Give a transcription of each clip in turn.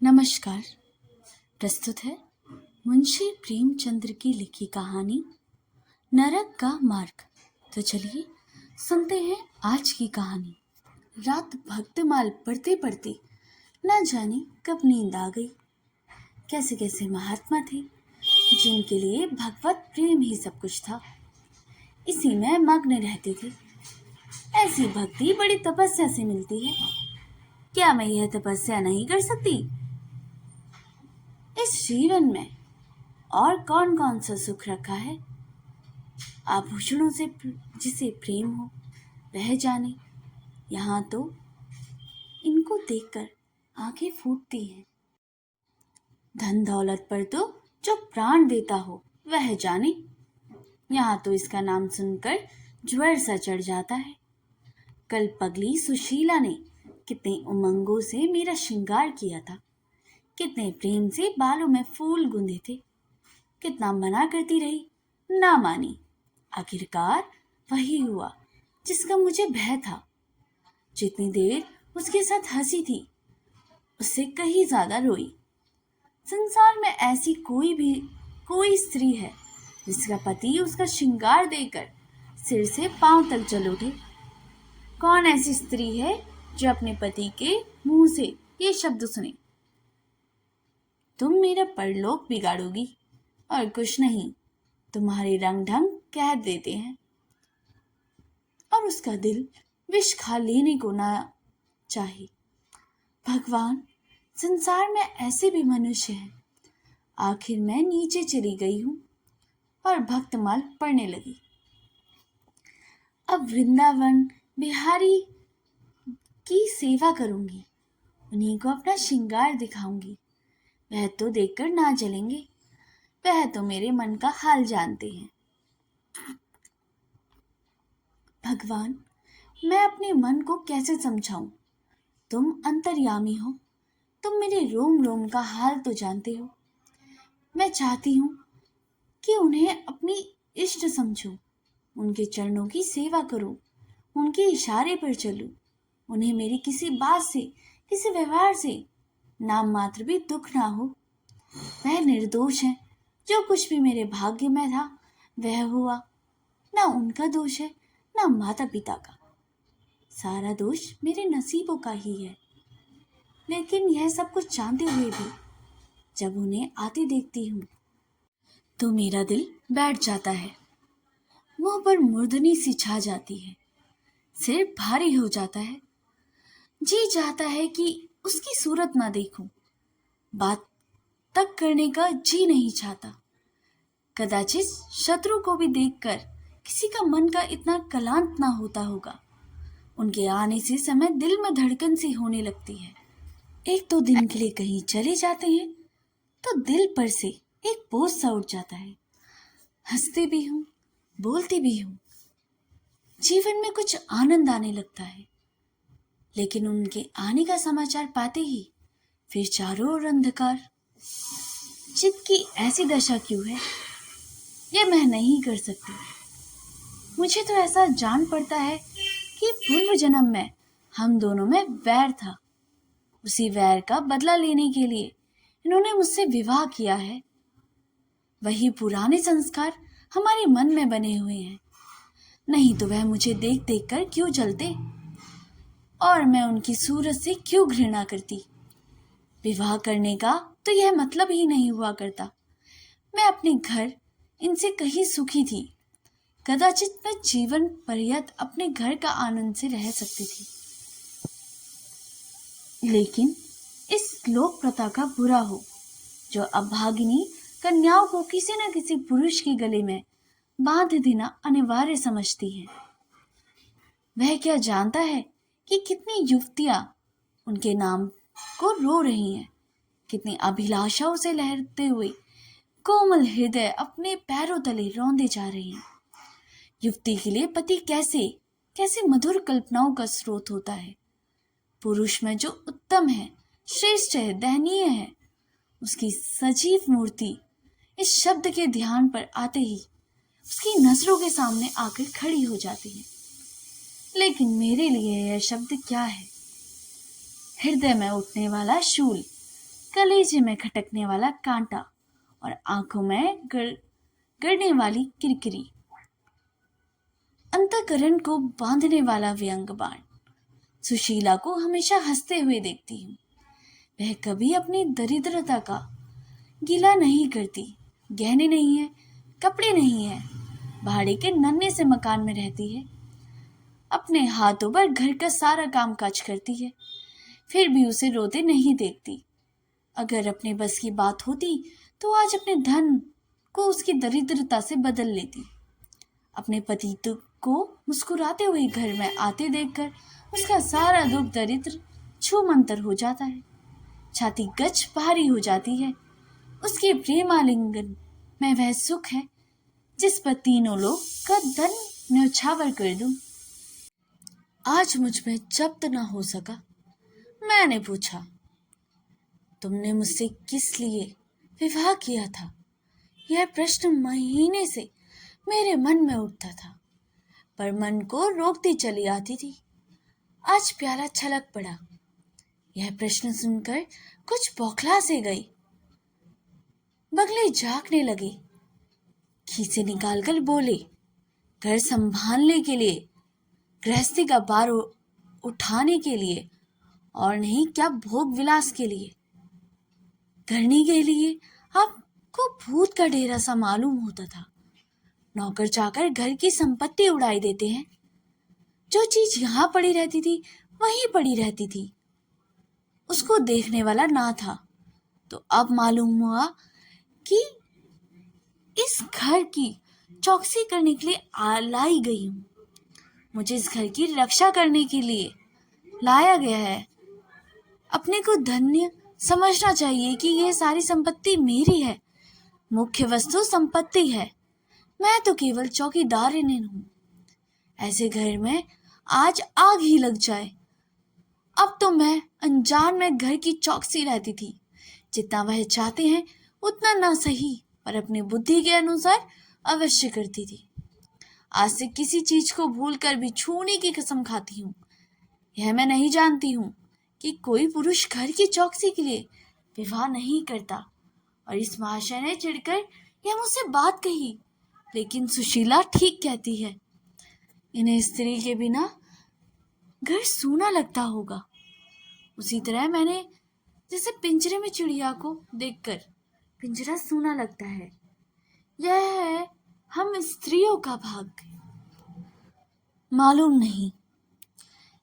नमस्कार। प्रस्तुत है मुंशी प्रेमचंद्र की लिखी कहानी नरक का मार्ग। तो चलिए सुनते हैं आज की कहानी। रात भक्तमाल पढ़ते पढ़ते न जाने कब नींद आ गई। कैसे कैसे महात्मा थे जिनके लिए भगवत प्रेम ही सब कुछ था, इसी में मग्न रहते थे। ऐसी भक्ति बड़ी तपस्या से मिलती है। क्या मैं यह तपस्या नहीं कर सकती? इस जीवन में और कौन कौन सा सुख रखा है? आभूषणों से जिसे प्रेम हो वह जाने। यहाँ तो इनको देखकर आंखें फूटती हैं। धन दौलत पर तो जो प्राण देता हो वह जाने। यहाँ तो इसका नाम सुनकर ज्वर सा चढ़ जाता है। कल पगली सुशीला ने कितने उमंगों से मेरा श्रृंगार किया था, कितने प्रेम से बालों में फूल गूंथे थे, कितना मना करती रही, ना मानी। आखिरकार वही हुआ जिसका मुझे भय था। जितनी देर उसके साथ हंसी थी उससे कहीं ज्यादा रोई। संसार में ऐसी कोई स्त्री है जिसका पति उसका श्रृंगार देकर सिर से पांव तक जल उठे? कौन ऐसी स्त्री है जो अपने पति के मुंह से ये शब्द सुने, तुम मेरा परलोक बिगाड़ोगी? और कुछ नहीं, तुम्हारे रंग ढंग कह देते हैं। और उसका दिल विष खा लेने को ना चाहे। भगवान, संसार में ऐसे भी मनुष्य हैं। आखिर मैं नीचे चली गई हूँ और भक्तमाल पढ़ने लगी। अब वृंदावन बिहारी की सेवा करूंगी, उन्हीं को अपना श्रृंगार दिखाऊंगी। वह तो देखकर ना जलेंगे, वह तो मेरे मन का हाल जानते हैं। भगवान, मैं अपने मन को कैसे समझाऊं? तुम अंतर्यामी हो, तुम मेरे रोम रोम का हाल तो जानते हो। मैं चाहती हूँ कि उन्हें अपनी इष्ट समझूं, उनके चरणों की सेवा करूं, उनके इशारे पर चलूं। उन्हें मेरी किसी बात से, किसी व्यवहार से नाम मात्र भी दुख ना हो। वह निर्दोष है। जो कुछ भी मेरे भाग्य में था वह हुआ। ना उनका दोष है, ना माता पिता का। सारा दोष मेरे नसीबों का ही है। लेकिन यह सब कुछ जानते हुए भी जब उन्हें आते देखती हूँ तो मेरा दिल बैठ जाता है। मुंह पर मुर्दनी सी छा जाती है, सिर भारी हो जाता है। जी चाहता है कि उसकी सूरत ना देखूं, बात तक करने का जी नहीं चाहता। कदाचित शत्रु को भी देखकर किसी का मन का इतना कलांत ना होता होगा। उनके आने से समय दिल में धड़कन सी होने लगती है। एक दो दिन के लिए कहीं चले जाते हैं तो दिल पर से एक बोझ सा उठ जाता है। हंसते भी हूँ, बोलती भी हूँ, जीवन में कुछ आनंद आने लगता है। लेकिन उनके आने का समाचार पाते ही फिर चारों ओर अंधकार। चित्त की ऐसी दशा क्यों है, ये मैं नहीं कर सकती। मुझे तो ऐसा जान पड़ता है कि पूर्व जन्म में हम दोनों में वैर था। उसी वैर का बदला लेने के लिए इन्होंने मुझसे विवाह किया है। वही पुराने संस्कार हमारे मन में बने हुए हैं। नहीं तो वह मुझे देख देख कर क्यों जलते और मैं उनकी सूरत से क्यों घृणा करती। विवाह करने का तो यह मतलब ही नहीं हुआ करता। मैं अपने घर इनसे कहीं सुखी थी। कदाचित मैं जीवन पर्यंत अपने घर का आनंद से रह सकती थी। लेकिन इस लोक प्रथा का बुरा हो जो अभागिनी कन्याओं को किसी न किसी पुरुष के गले में बांध देना अनिवार्य समझती है। वह क्या जानता है कि कितनी युवतियां उनके नाम को रो रही हैं, कितनी अभिलाषाओं से लहरते हुए कोमल हृदय अपने पैरों तले रौंदे जा रहे हैं। युवती के लिए पति कैसे कैसे मधुर कल्पनाओं का स्रोत होता है। पुरुष में जो उत्तम है, श्रेष्ठ है, दयनीय है, उसकी सजीव मूर्ति इस शब्द के ध्यान पर आते ही उसकी नजरों के सामने आकर खड़ी हो जाती है। लेकिन मेरे लिए यह शब्द क्या है? हृदय में उठने वाला शूल, कलेजे में खटकने वाला कांटा और आंखों में गड़ने वाली किरकिरी, अंतःकरण को बांधने वाला व्यंग बाण। सुशीला को हमेशा हंसते हुए देखती हूँ। वह कभी अपनी दरिद्रता का गिला नहीं करती। गहने नहीं है, कपड़े नहीं है, भाड़े के नन्हे से मकान में रहती है। अपने हाथों पर घर का सारा काम काज करती है, फिर भी उसे रोते नहीं देखती। अगर अपने बस की बात होती तो आज अपने धन को उसकी दरिद्रता से बदल लेती। अपने पति को मुस्कुराते हुए घर में आते देखकर उसका सारा दुख दरिद्र छूमंतर हो जाता है। छाती गच भारी हो जाती है। उसके प्रेमालिंगन में वह सुख है जिस पर तीनों लोग का धन न्यौछावर कर दूं। आज मुझ में जब्त न हो सका। मैंने पूछा, तुमने मुझसे किस लिए विवाह किया था? यह प्रश्न महीने से मेरे मन में उठता था, पर मन को रोकती चली आती थी। आज प्याला छलक पड़ा। यह प्रश्न सुनकर कुछ बौखला से गई। बगले झांकने लगे, खीसे निकालकर बोले, घर संभालने के लिए, गृहस्थी का भार उठाने के लिए, और नहीं क्या भोग विलास के लिए। करने के लिए आपको भूत का डेरा सा मालूम होता था। नौकर चाकर घर की संपत्ति उड़ाई देते हैं। जो चीज यहाँ पड़ी रहती थी वहीं पड़ी रहती थी, उसको देखने वाला ना था। तो अब मालूम हुआ कि इस घर की चौकसी करने के लिए लाई गई हूँ। मुझे इस घर की रक्षा करने के लिए लाया गया है। अपने को धन्य समझना चाहिए कि यह सारी संपत्ति मेरी है। मुख्य वस्तु संपत्ति है, मैं तो केवल चौकीदार हूँ। ऐसे घर में आज आग ही लग जाए। अब तो मैं अनजान में घर की चौकसी रहती थी। जितना वह चाहते हैं उतना ना सही, पर अपनी बुद्धि के अनुसार अवश्य करती थी। आज से किसी चीज को भूलकर भी छूने की कसम खाती हूँ। यह मैं नहीं जानती हूँ कि कोई पुरुष घर की चौकसी के लिए विवाह नहीं करता। और इस महाशय ने चिढ़कर यह मुझसे बात कही, लेकिन सुशीला ठीक कहती है। इन्हें स्त्री के बिना घर सूना लगता होगा। उसी तरह मैंने जैसे पिंजरे में चिड़िया को देखकर पिंजरा सूना लगता है। यह है हम स्त्रियों का भाग्य। मालूम नहीं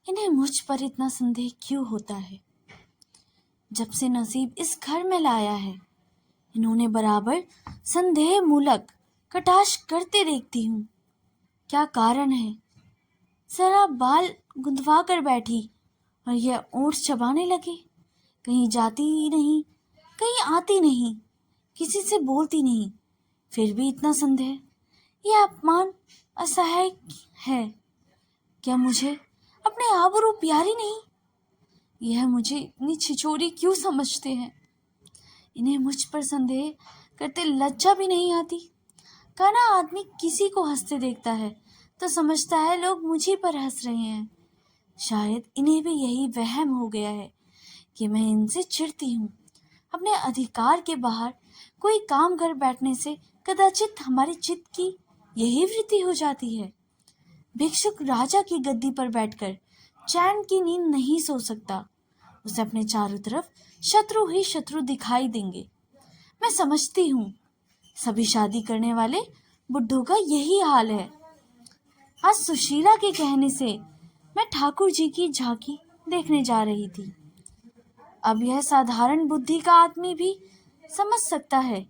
इन्हें मुझ पर इतना संदेह क्यों होता है। जब से नसीब इस घर में लाया है, इन्होंने बराबर संदेह मूलक कटाक्ष करते देखती हूँ। क्या कारण है? जरा बाल गुंदवा कर बैठी और यह ओंठ चबाने लगे। कहीं जाती ही नहीं, कहीं आती नहीं, किसी से बोलती नहीं, फिर भी इतना संदेह। यह अपमान असह्य है। क्या मुझे अपने आबरू प्यारी नहीं? यह मुझे इतनी छिछोरी क्यों समझते हैं? इन्हें मुझ पर संदेह करते लज्जा भी नहीं आती। काना आदमी किसी को हंसते देखता है तो समझता है लोग मुझी पर हंस रहे हैं। शायद इन्हें भी यही वहम हो गया है कि मैं इनसे चिढ़ती हूँ। अपने अधिकार के बाहर कोई काम कर बैठने से कदाचित हमारे चित्त की यही वृत्ति हो जाती है। भिक्षुक राजा की गद्दी पर बैठकर चैन की नींद नहीं सो सकता। उसे अपने चारों तरफ शत्रु ही शत्रु दिखाई देंगे। मैं समझती हूँ सभी शादी करने वाले बुड्ढों का यही हाल है। आज सुशीला के कहने से मैं ठाकुर जी की झांकी देखने जा रही थी। अब यह साधारण बुद्धि का आदमी भी समझ सकता है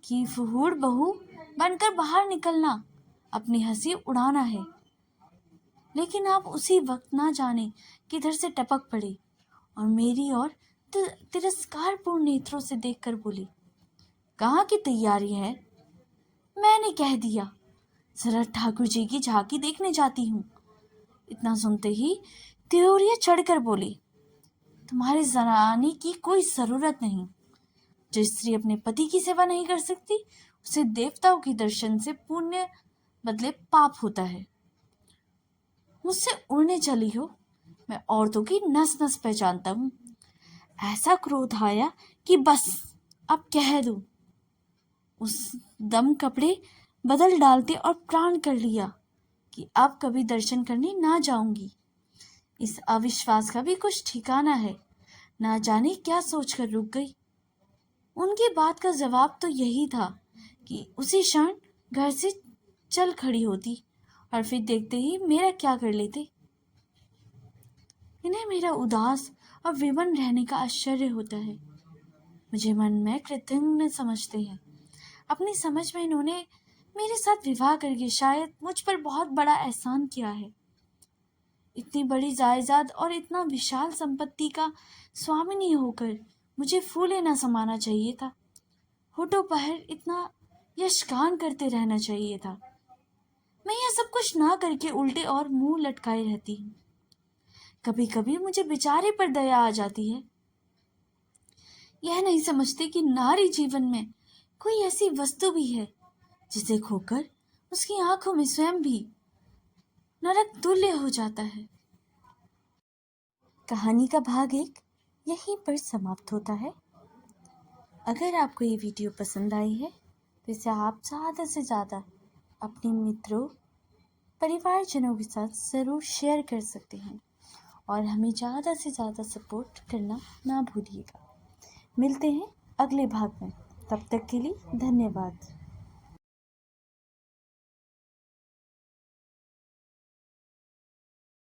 कि फुहूड़ बहू बनकर बाहर निकलना अपनी हंसी उड़ाना है। लेकिन आप उसी वक्त ना जाने किधर से टपक पड़े और मेरी ओर तिरस्कारपूर्ण नेत्रों से देखकर बोली, कहाँ की तैयारी है? मैंने कह दिया, जरा ठाकुर जी की झांकी देखने जाती हूँ। इतना सुनते ही त्योरिया चढ़कर बोली, तुम्हारे जनाने की कोई जरूरत नहीं। जो स्त्री अपने पति की सेवा नहीं कर सकती उसे देवताओं के दर्शन से पुण्य बदले पाप होता है। मुझसे उड़ने चली हो। मैं औरतों की नस नस पहचानता हूँ। ऐसा क्रोध आया कि बस अब कह दूं। उस दम कपड़े बदल डालते और प्राण कर लिया कि अब कभी दर्शन करने ना जाऊंगी। इस अविश्वास का भी कुछ ठिकाना है। ना जाने क्या सोचकर रुक गई। उनकी बात का जवाब तो यही था कि उसी क्षण घर से चल खड़ी होती और फिर देखते ही मेरा क्या कर लेते। इन्हें मेरा उदास और विवर्ण रहने का आश्चर्य होता है। मुझे मन में कृतज्ञ समझते हैं। अपनी समझ में इन्होंने मेरे साथ विवाह करके शायद मुझ पर बहुत बड़ा एहसान किया है। इतनी बड़ी जायदाद और इतना विशाल संपत्ति का स्वामिनी होकर मुझे फूले न समाना चाहिए था। होठों पर इतना यशगान करते रहना चाहिए था। मैं यह सब कुछ ना करके उल्टे और मुंह लटकाए रहती हूँ। कभी कभी मुझे बेचारे पर दया आ जाती है। यह नहीं समझते कि नारी जीवन में कोई ऐसी वस्तु भी है जिसे खोकर उसकी आंखों में स्वयं भी नरक तुल्य हो जाता है। कहानी का भाग 1 यहीं पर समाप्त होता है। अगर आपको ये वीडियो पसंद आई है तो इसे आप ज़्यादा से ज़्यादा अपने मित्रों परिवारजनों के साथ ज़रूर शेयर कर सकते हैं और हमें ज़्यादा से ज़्यादा सपोर्ट करना ना भूलिएगा। मिलते हैं अगले भाग में। तब तक के लिए धन्यवाद।